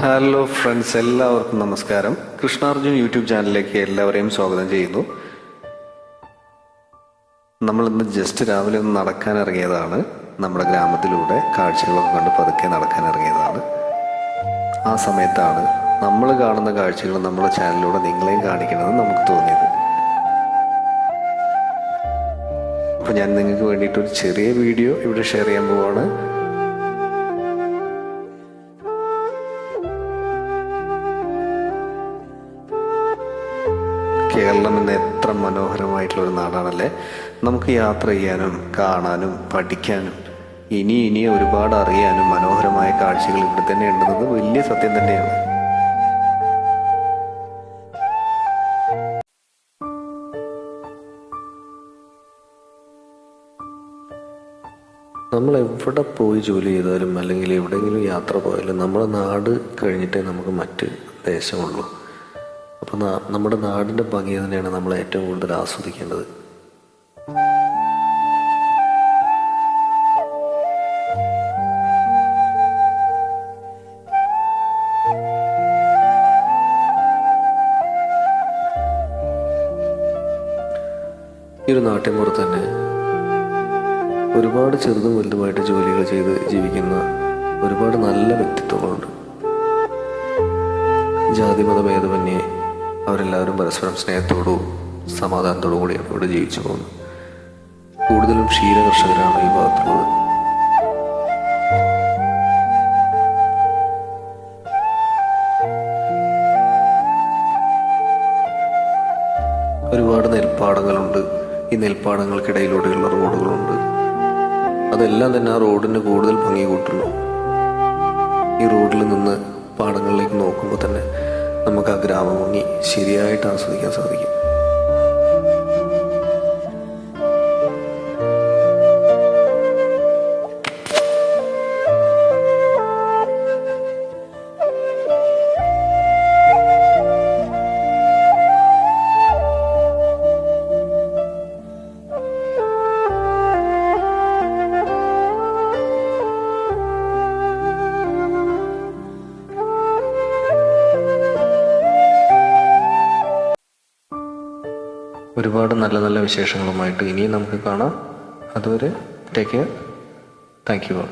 Hello friends, എല്ലാവർക്കും നമസ്കാരം. കൃഷ്ണാർജുൻ YouTube ചാനലിലേക്ക് എല്ലാവരെയും സ്വാഗതം ചെയ്യുന്നു. നമ്മളിന്ന് ജസ്റ്റ് രാവിലെ ഒന്ന് നടക്കാൻ ഇറങ്ങിയതാണ്. നമ്മുടെ ഗ്രാമത്തിലൂടെ കാഴ്ചകളൊക്കെ കണ്ട് പതുക്കെ നടക്കാൻ ഇറങ്ങിയതാണ്. ആ സമയത്താണ് നമ്മൾ കാണുന്ന കാഴ്ചകൾ നമ്മുടെ ചാനലിലൂടെ നിങ്ങളെയും കാണിക്കണമെന്ന് നമുക്ക് തോന്നിയത്. അപ്പോൾ ഞാൻ നിങ്ങൾക്ക് വേണ്ടിയിട്ടൊരു ചെറിയ വീഡിയോ ഇവിടെ ഷെയർ ചെയ്യാൻ പോവാണ്. കേരളം ഇന്ന് എത്ര മനോഹരമായിട്ടുള്ളൊരു നാടാണല്ലേ. നമുക്ക് യാത്ര ചെയ്യാനും കാണാനും പഠിക്കാനും ഇനി ഒരുപാട് അറിയാനും മനോഹരമായ കാഴ്ചകൾ ഇവിടെ തന്നെ ഉണ്ടെന്നത് വലിയ സത്യം തന്നെയാണ്. നമ്മൾ എവിടെ പോയി ജോലി ചെയ്താലും അല്ലെങ്കിൽ എവിടെയെങ്കിലും യാത്ര പോയാലും നമ്മുടെ നാട് കഴിഞ്ഞിട്ടേ നമുക്ക് മറ്റ് ദേശമുള്ളൂ. അപ്പോൾ നമ്മുടെ നാടിൻ്റെ ഭംഗി തന്നെയാണ് നമ്മൾ ഏറ്റവും കൂടുതൽ ആസ്വദിക്കേണ്ടത്. ഈ ഒരു നാട്ടിൻപുറത്ത് തന്നെ ഒരുപാട് ചെറുതും വലുതുമായിട്ട് ജോലികൾ ചെയ്ത് ജീവിക്കുന്ന ഒരുപാട് നല്ല വ്യക്തിത്വങ്ങളുണ്ട്. ജാതിമത ഭേദമന്യേ അവരെല്ലാവരും പരസ്പരം സ്നേഹത്തോടും സമാധാനത്തോടും കൂടിയാണ് ഇവിടെ ജീവിച്ചു പോകുന്നത്. കൂടുതലും ക്ഷീരകർഷകരാണ് ഈ ഭാഗത്തുള്ളത്. ഒരുപാട് നെൽപ്പാടങ്ങളുണ്ട്. ഈ നെൽപ്പാടങ്ങൾക്കിടയിലൂടെയുള്ള റോഡുകളുണ്ട്. അതെല്ലാം തന്നെ ആ റോഡിന് കൂടുതൽ ഭംഗി കൂട്ടുള്ളൂ. ഈ റോഡിൽ നിന്ന് പാടങ്ങളിലേക്ക് നോക്കുമ്പോൾ തന്നെ നമുക്ക് ആ ഗ്രാമഭംഗി ശരിയായിട്ട് ആസ്വദിക്കാൻ സാധിക്കും. ഒരുപാട് നല്ല നല്ല വിശേഷങ്ങളുമായിട്ട് ഇനിയും നമുക്ക് കാണാം. അതുവരെ take care. Thank you all.